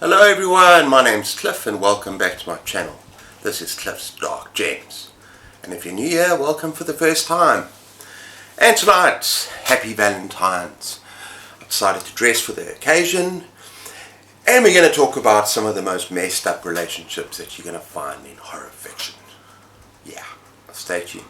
Hello everyone, my name's Cliff and welcome back to my channel. This is Cliff's Dark Gems. And if you're new here, welcome for the first time. And tonight, happy Valentine's. I decided to dress for the occasion. And we're going to talk about some of the most messed up relationships that you're going to find in horror fiction. Yeah, stay tuned.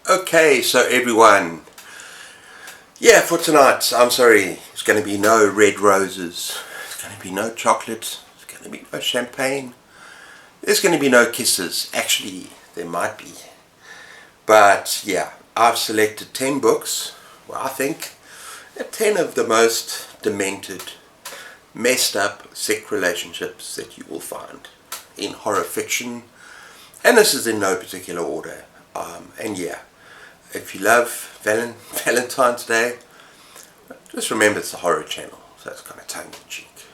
Okay, so everyone, for tonight, I'm sorry, there's going to be no red roses, there's going to be no chocolate, there's going to be no champagne, there's going to be no kisses. Actually, there might be. But yeah, I've selected 10 books, I think 10 of the most demented, messed up, sick relationships that you will find in horror fiction. And this is in no particular order. And yeah, if you love Valentine's Day, just remember it's a horror channel, so it's kind of tongue-in-cheek.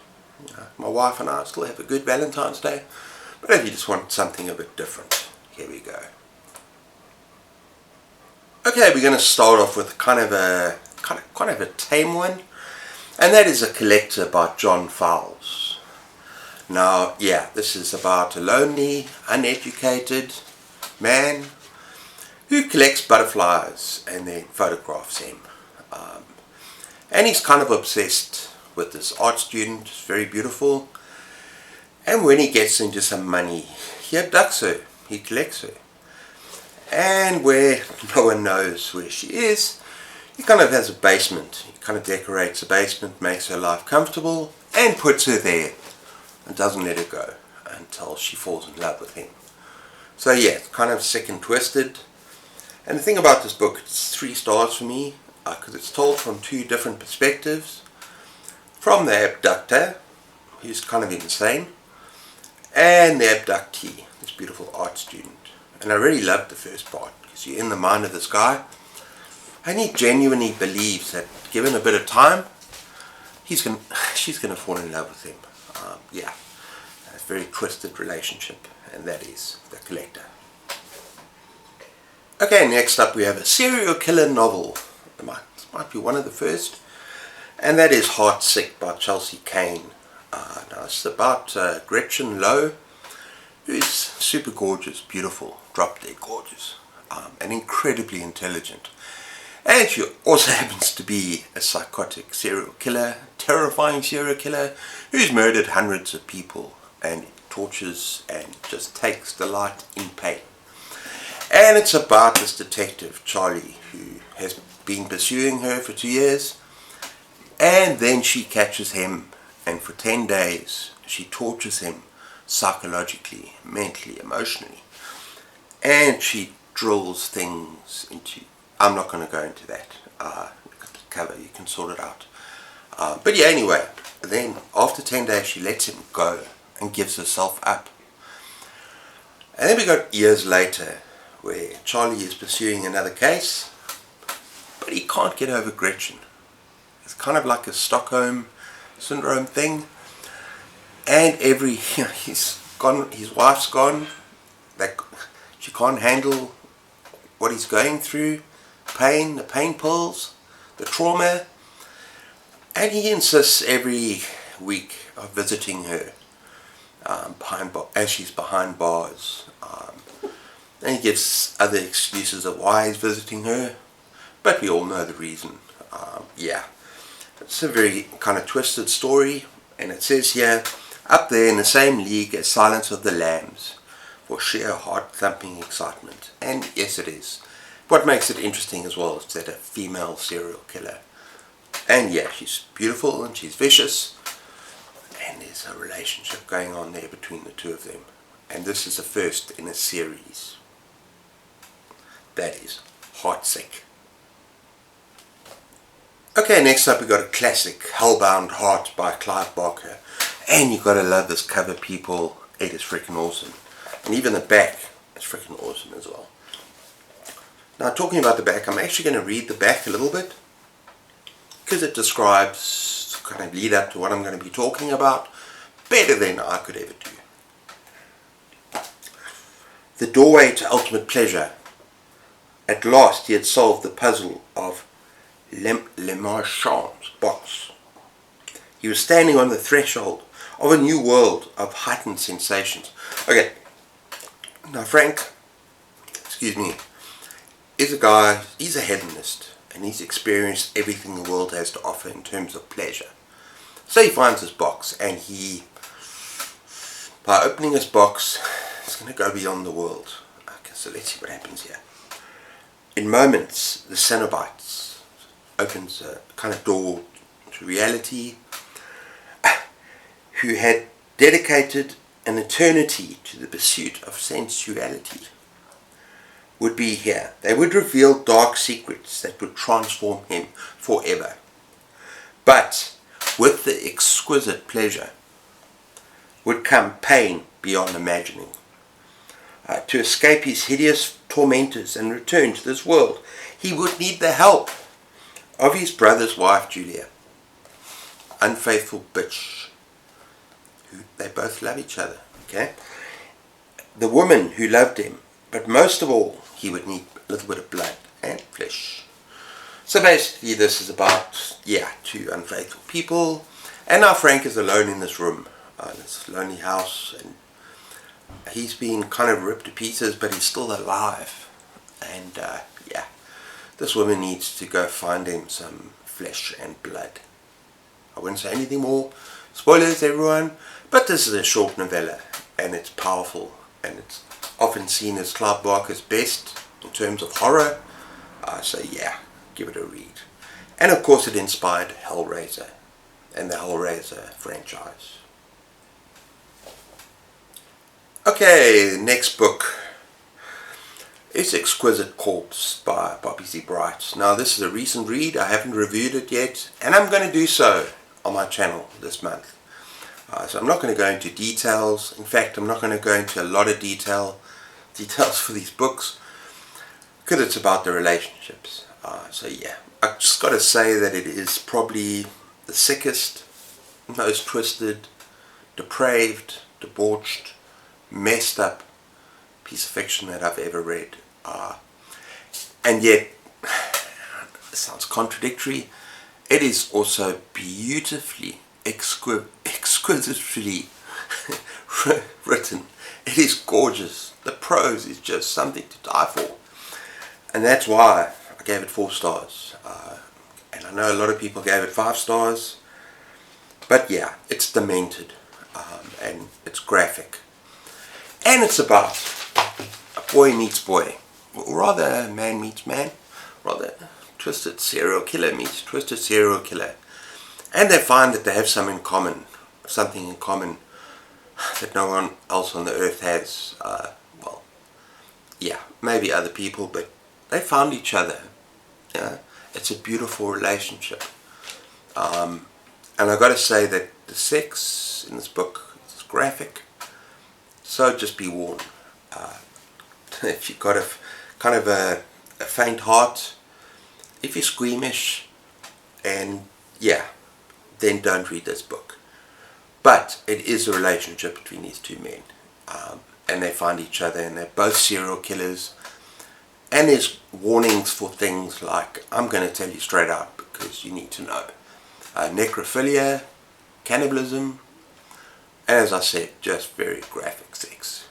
You know, my wife and I still have a good Valentine's Day, but if you just want something a bit different, here we go. Okay, we're going to start off with kind of a tame one, and that is A Collector by John Fowles. Now, yeah, this is about a lonely, uneducated man who collects butterflies and then photographs them. And he's kind of obsessed with this art student, it's very beautiful. And when he gets into some money, he abducts her, he collects her. And where no one knows where she is, he kind of has a basement. He kind of decorates a basement, makes her life comfortable, and puts her there, and doesn't let her go until she falls in love with him. So yeah, it's kind of sick and twisted. And the thing about this book, it's 3 stars for me, because it's told from 2 different perspectives. From the abductor, who's kind of insane, and the abductee, this beautiful art student. And I really loved the first part, because you're in the mind of this guy, and he genuinely believes that given a bit of time, she's going to fall in love with him. Yeah, a very twisted relationship, and that is The Collector. Okay, next up we have a serial killer novel. This might be one of the first. And that is Heartsick by Chelsea Kane. Now it's about Gretchen Lowe, who's super gorgeous, beautiful, drop dead gorgeous, and incredibly intelligent. And she also happens to be a psychotic serial killer, terrifying serial killer, who's murdered hundreds of people and tortures and just takes delight in pain. And it's about this detective, Charlie, who has been pursuing her for 2 years. And then she catches him, and for 10 days she tortures him psychologically, mentally, emotionally. And she drills things into... I'm not going to go into that. Cover, you can sort it out. But yeah, anyway, then after 10 days she lets him go and gives herself up. And then we got years later, where Charlie is pursuing another case, but he can't get over Gretchen. It's kind of like a Stockholm syndrome thing. And his wife's gone, she can't handle what he's going through, the pain pills, the trauma, and he insists every week of visiting her as she's behind bars. And he gives other excuses of why he's visiting her, but we all know the reason. Yeah, it's a very kind of twisted story, and it says here, up there in the same league as Silence of the Lambs, for sheer heart-thumping excitement. And yes, it is. What makes it interesting as well is that a female serial killer. And yeah, she's beautiful and she's vicious, and there's a relationship going on there between the 2 of them. And this is the first in a series. That is Heartsick. Okay, next up we got a classic, Hellbound Heart by Clive Barker. And you gotta love this cover, people. It is freaking awesome. And even the back is freaking awesome as well. Now, talking about the back, I'm actually going to read the back a little bit because it describes, kind of lead up to what I'm going to be talking about better than I could ever do. The doorway to ultimate pleasure. At last he had solved the puzzle of Le Marchand's box. He was standing on the threshold of a new world of heightened sensations. Okay, now Frank, excuse me, is a guy, he's a hedonist, and he's experienced everything the world has to offer in terms of pleasure. So he finds this box, and he, by opening this box, is going to go beyond the world. Okay, so let's see what happens here. In moments, the Cenobites opens a kind of door to reality, who had dedicated an eternity to the pursuit of sensuality, would be here. They would reveal dark secrets that would transform him forever. But with the exquisite pleasure would come pain beyond imagining. To escape his hideous tormentors and return to this world, he would need the help of his brother's wife, Julia. Unfaithful bitch. They both love each other, okay? The woman who loved him, but most of all, he would need a little bit of blood and flesh. So basically this is about, two unfaithful people, and now Frank is alone in this room, in this lonely house, and he's been kind of ripped to pieces, but he's still alive, and this woman needs to go find him some flesh and blood. I won't say anything more, spoilers everyone, but this is a short novella, and it's powerful, and it's often seen as Clive Barker's best in terms of horror, so give it a read. And of course it inspired Hellraiser, and the Hellraiser franchise. Okay, the next book is Exquisite Corpse by Bobby Z. Bright. Now this is a recent read, I haven't reviewed it yet, and I'm going to do so on my channel this month. So I'm not going to go into details. In fact, I'm not going to go into a lot of details for these books, because it's about the relationships. I've just got to say that it is probably the sickest, most twisted, depraved, debauched, messed up piece of fiction that I've ever read. And yet, it sounds contradictory, it is also beautifully, exquisitely written. It is gorgeous. The prose is just something to die for. And that's why I gave it 4 stars. And I know a lot of people gave it 5 stars. But it's demented. And it's graphic. And it's about a boy meets boy. Or rather, man meets man. Rather, twisted serial killer meets twisted serial killer. And they find that they have something in common that no one else on the earth has. Maybe other people, but they found each other. It's a beautiful relationship. And I've got to say that the sex in this book is graphic, so just be warned. If you've got a kind of a faint heart, if you're squeamish, and then don't read this book. But it is a relationship between these two men, and they find each other, and they're both serial killers, and there's warnings for things like, I'm going to tell you straight out because you need to know, necrophilia, cannibalism, and as I said, just very graphic sex.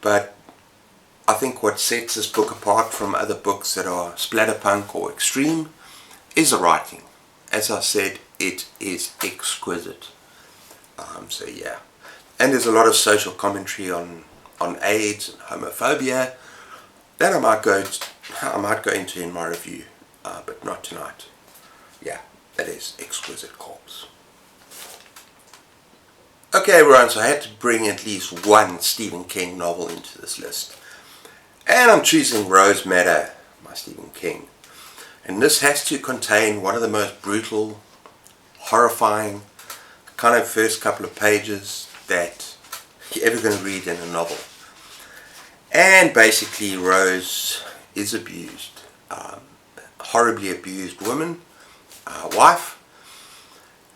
But I think what sets this book apart from other books that are splatterpunk or extreme is the writing. As I said, it is exquisite. And there's a lot of social commentary on AIDS and homophobia that I might go into in my review, but not tonight. That is Exquisite Corpse. Okay everyone, so I had to bring at least one Stephen King novel into this list. And I'm choosing Rose Madder by Stephen King. And this has to contain one of the most brutal, horrifying, kind of first couple of pages that you're ever going to read in a novel. And basically Rose is abused, horribly abused woman, wife,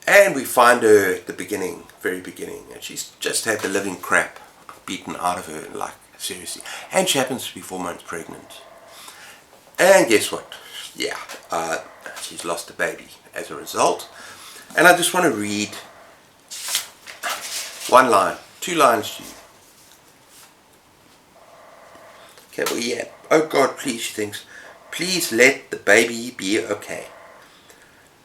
and we find her at the beginning, very beginning, and she's just had the living crap beaten out of her, like seriously, and she happens to be 4 months pregnant. And guess what? Yeah, she's lost a baby as a result. And I just want to read one line, 2 lines to you. Okay, well, yeah. Oh God, please, she thinks, please let the baby be okay.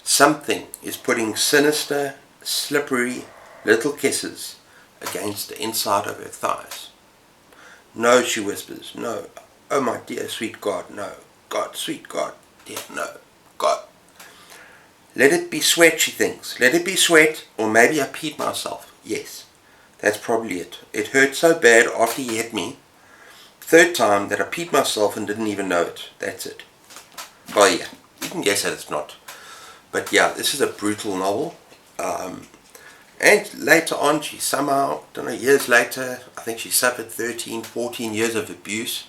Something is putting sinister, slippery little kisses against the inside of her thighs. No, she whispers, no. Oh my dear, sweet God, no. God, sweet God, dear, no. God. Let it be sweat, she thinks. Let it be sweat, or maybe I peed myself. Yes, that's probably it. It hurt so bad after he hit me, 3rd time, that I peed myself and didn't even know it. That's it. Well, yeah, you can guess that it's not. But yeah, this is a brutal novel. And later on, she somehow, I don't know, years later, I think she suffered 13, 14 years of abuse.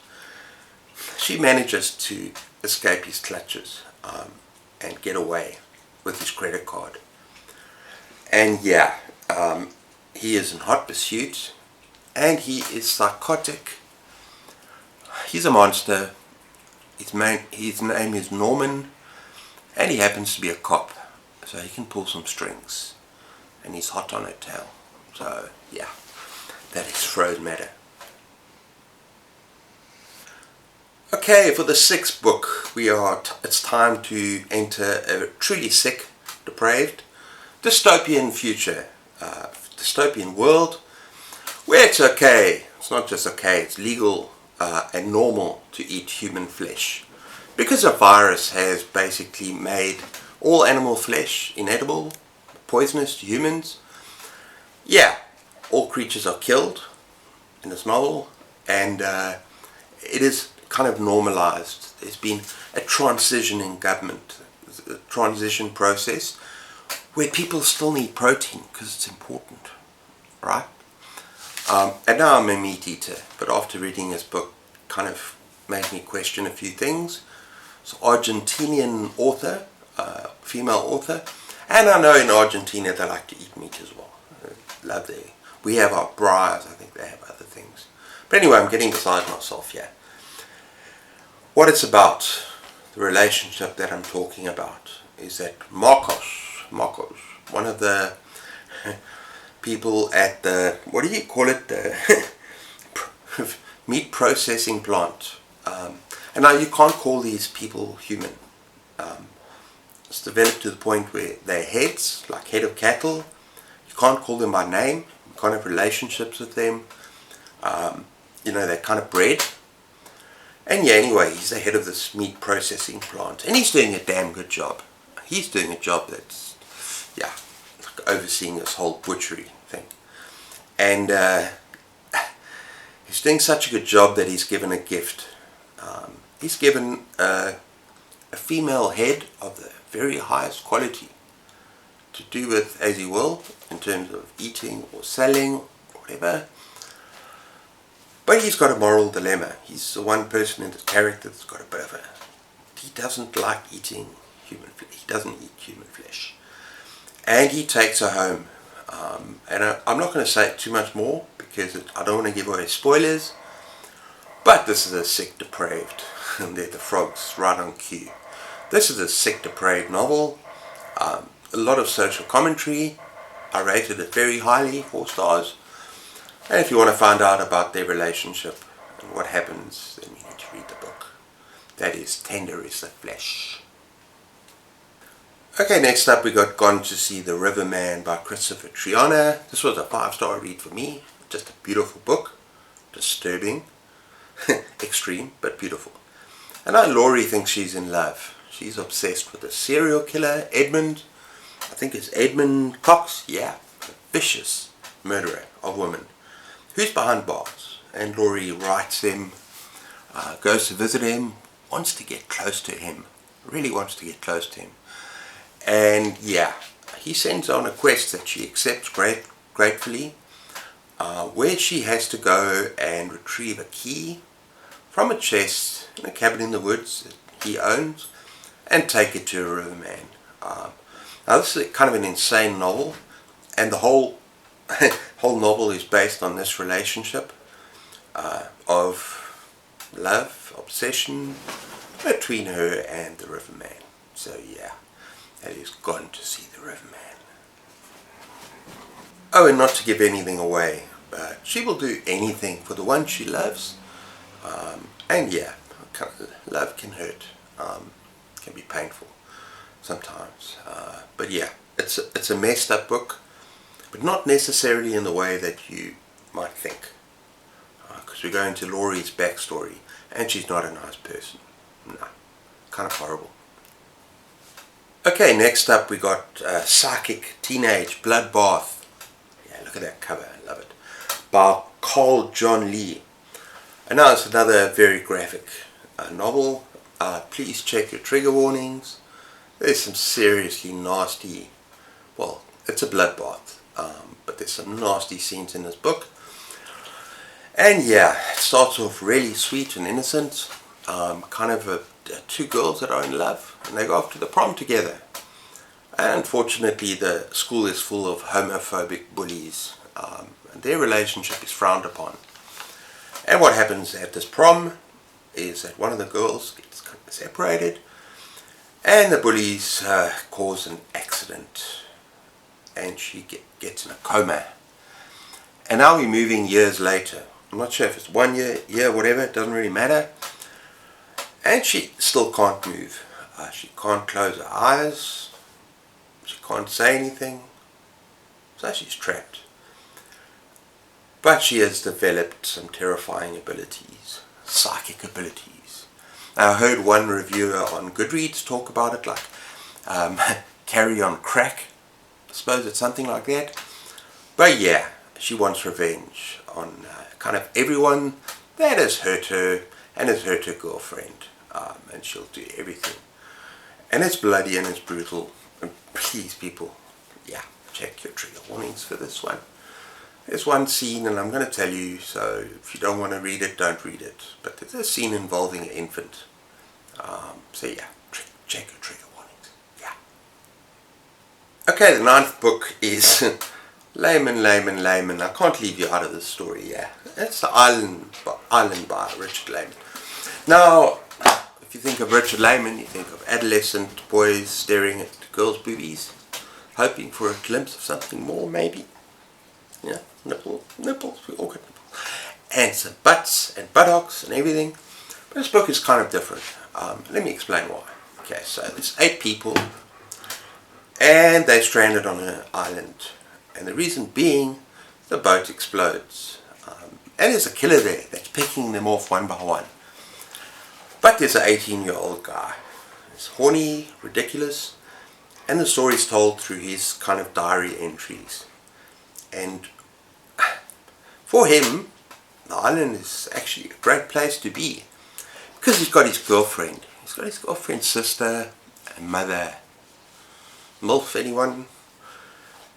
She manages to escape his clutches and get away with his credit card. And yeah, he is in hot pursuit, and he is psychotic. He's a monster. His name is Norman, and he happens to be a cop, so he can pull some strings, and he's hot on her tail. So yeah, that is Frozen Matter. Okay, for the 6th book, it's time to enter a truly sick, depraved, dystopian future, dystopian world, where it's okay, it's not just okay, it's legal and normal to eat human flesh. Because a virus has basically made all animal flesh inedible, poisonous to humans, yeah, all creatures are killed in this novel, and it is kind of normalized. There's been a transition in government, a transition process, where people still need protein because it's important, right? And now I'm a meat eater, but after reading this book, kind of made me question a few things. It's an Argentinian author, female author, and I know in Argentina they like to eat meat as well. Love their, we have our braais, I think they have other things. But anyway, I'm getting beside myself here. What it's about, the relationship that I'm talking about, is that Marcos, one of the people at the, what do you call it, the meat processing plant. And now you can't call these people human. It's developed to the point where they're heads, like head of cattle. You can't call them by name. You can't have relationships with them. You know, they're kind of bred. And yeah, anyway, he's the head of this meat processing plant. And he's doing a damn good job. He's doing a job that's, yeah, like overseeing this whole butchery thing. And he's doing such a good job that he's given a gift. He's given a female head of the very highest quality to do with as he will in terms of eating or selling or whatever. But he's got a moral dilemma. He's the one person in the character that's got a bit of a... He doesn't like eating human flesh. He doesn't eat human flesh. And he takes her home. And I'm not going to say too much more because I don't want to give away spoilers. But this is a sick, depraved, and they're the frogs right on cue. This is a sick, depraved novel. A lot of social commentary. I rated it very highly, 4 stars. And if you want to find out about their relationship and what happens, then you need to read the book. That is Tender is the Flesh. Okay, next up we got Gone to See the Riverman by Christopher Triana. This was a 5-star read for me. Just a beautiful book. Disturbing. Extreme, but beautiful. And now Laurie thinks she's in love. She's obsessed with a serial killer, Edmund. I think it's Edmund Cox. Yeah, a vicious murderer of women. Who's behind bars? And Laurie writes him, goes to visit him, wants to get close to him. Really wants to get close to him. And yeah, he sends her on a quest that she accepts gratefully, where she has to go and retrieve a key from a chest in a cabin in the woods that he owns and take it to a riverman. Now this is kind of an insane novel, and the whole novel is based on this relationship of love, obsession between her and the riverman. So yeah, that is gone to see the riverman. Oh, and not to give anything away, but she will do anything for the one she loves. And yeah, love can hurt, can be painful sometimes. But yeah, it's a messed up book, but not necessarily in the way that you might think. Because we go into Laurie's backstory, and she's not a nice person. No, kind of horrible. Okay, next up we got Psychic Teenage Bloodbath. Yeah, look at that cover, I love it. By Carl John Lee. And now it's another very graphic novel. Please check your trigger warnings. There's some seriously nasty, well, it's a bloodbath, but there's some nasty scenes in this book. And yeah, it starts off really sweet and innocent, kind of two girls that are in love, and they go off to the prom together. And unfortunately the school is full of homophobic bullies, and their relationship is frowned upon. And what happens at this prom is that one of the girls gets separated, and the bullies cause an accident, and she gets in a coma. And now we're moving years later. I'm not sure if it's 1 year, whatever, it doesn't really matter. And she still can't move. She can't close her eyes. She can't say anything. So she's trapped. But she has developed some terrifying abilities, psychic abilities. Now, I heard one reviewer on Goodreads talk about it like carry on crack. I suppose it's something like that. But yeah, she wants revenge on kind of everyone that has hurt her and has hurt her girlfriend. And she'll do everything. And it's bloody and it's brutal. And please, people, yeah, check your trigger warnings for this one. There's one scene, and I'm going to tell you, so if you don't want to read it, don't read it. But there's a scene involving an infant. So yeah, check your trigger warnings. Yeah. Okay, the 9th book is Layman. I can't leave you out of this story, yeah. It's The Island by Richard Layman. Now, if you think of Richard Layman, you think of adolescent boys staring at girls' boobies, hoping for a glimpse of something more, maybe. Yeah, nipples, we all got nipples. And some butts and buttocks and everything. But this book is kind of different. Let me explain why. Okay, so there's 8 people, and they're stranded on an island. And the reason being, the boat explodes. And there's a killer there that's picking them off one by one. But there's an 18-year-old guy. He's horny, ridiculous, and the story's told through his kind of diary entries. And for him, the island is actually a great place to be, because he's got his girlfriend. He's got his girlfriend's sister and mother, MILF anyone,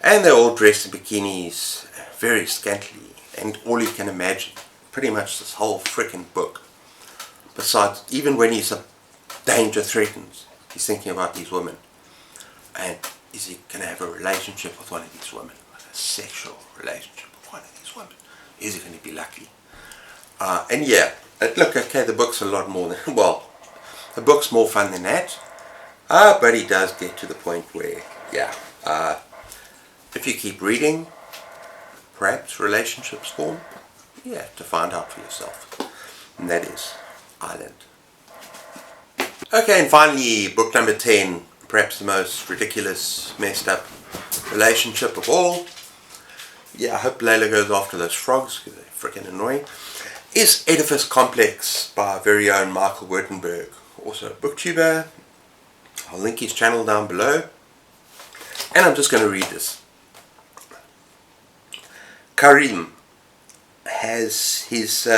and they're all dressed in bikinis, very scantily, and all you can imagine, pretty much this whole frickin' book. Besides, even when he's a danger threatens, he's thinking about these women, and is he going to have a relationship with one of these women? A sexual relationship with one of these women? Is he going to be lucky? And yeah, look, okay, the book's a lot more than, well, the book's more fun than that, but he does get to the point where, yeah, if you keep reading, perhaps relationships form, yeah, to find out for yourself, and that is Island. Okay, and finally, book number 10, perhaps the most ridiculous, messed up relationship of all. Yeah, I hope Layla goes after those frogs because they're freaking annoying. Is Edifice Complex by our very own Michael Wurtenberg, also a booktuber. I'll link his channel down below. And I'm just going to read this. Karim has his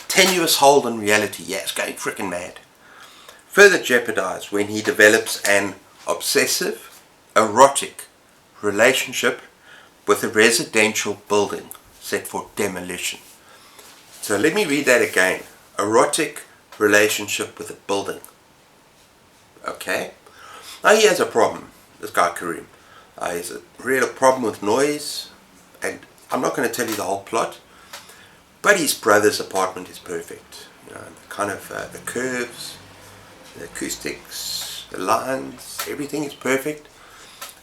tenuous hold on reality. Yeah, it's going freaking mad. Further jeopardized when he develops an obsessive, erotic relationship with a residential building set for demolition. So let me read that again. erotic relationship with a building. Okay? Now he has a problem, this guy Kareem. He has a real problem with noise, and I'm not going to tell you the whole plot, but his brother's apartment is perfect. You know, kind of the curves, the acoustics, the lines, everything is perfect.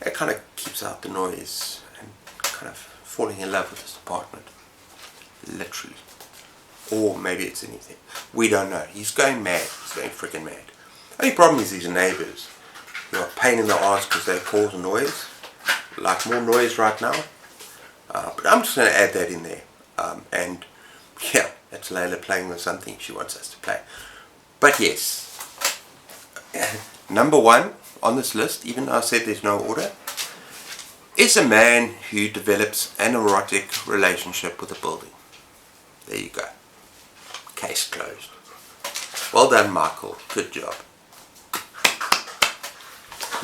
It kind of keeps out the noise, and kind of falling in love with this apartment, literally. Or maybe it's anything. We don't know. He's going mad. He's going freaking mad. The only problem is his neighbours. They're a pain in the arse because they cause noise. Like more noise right now. But I'm just going to add that in there. And yeah, that's Layla playing with something she wants us to play. But yes, number one on this list, even though I said there's no order, is a man who develops an erotic relationship with a building. There you go. Case closed. Well done, Michael. Good job.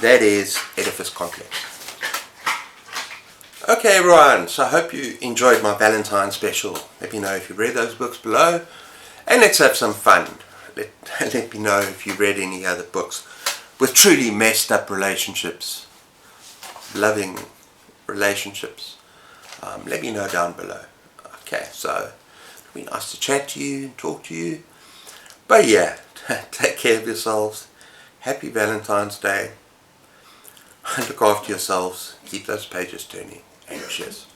That is Edifice Complex. Okay everyone, so I hope you enjoyed my Valentine special. Let me know if you read those books below, and let's have some fun. Let me know if you read any other books with truly messed up relationships, loving relationships. Let me know down below. Okay, so it'll be nice to chat to you and talk to you. But yeah, take care of yourselves. Happy Valentine's Day. Look after yourselves. Keep those pages turning. And cheers.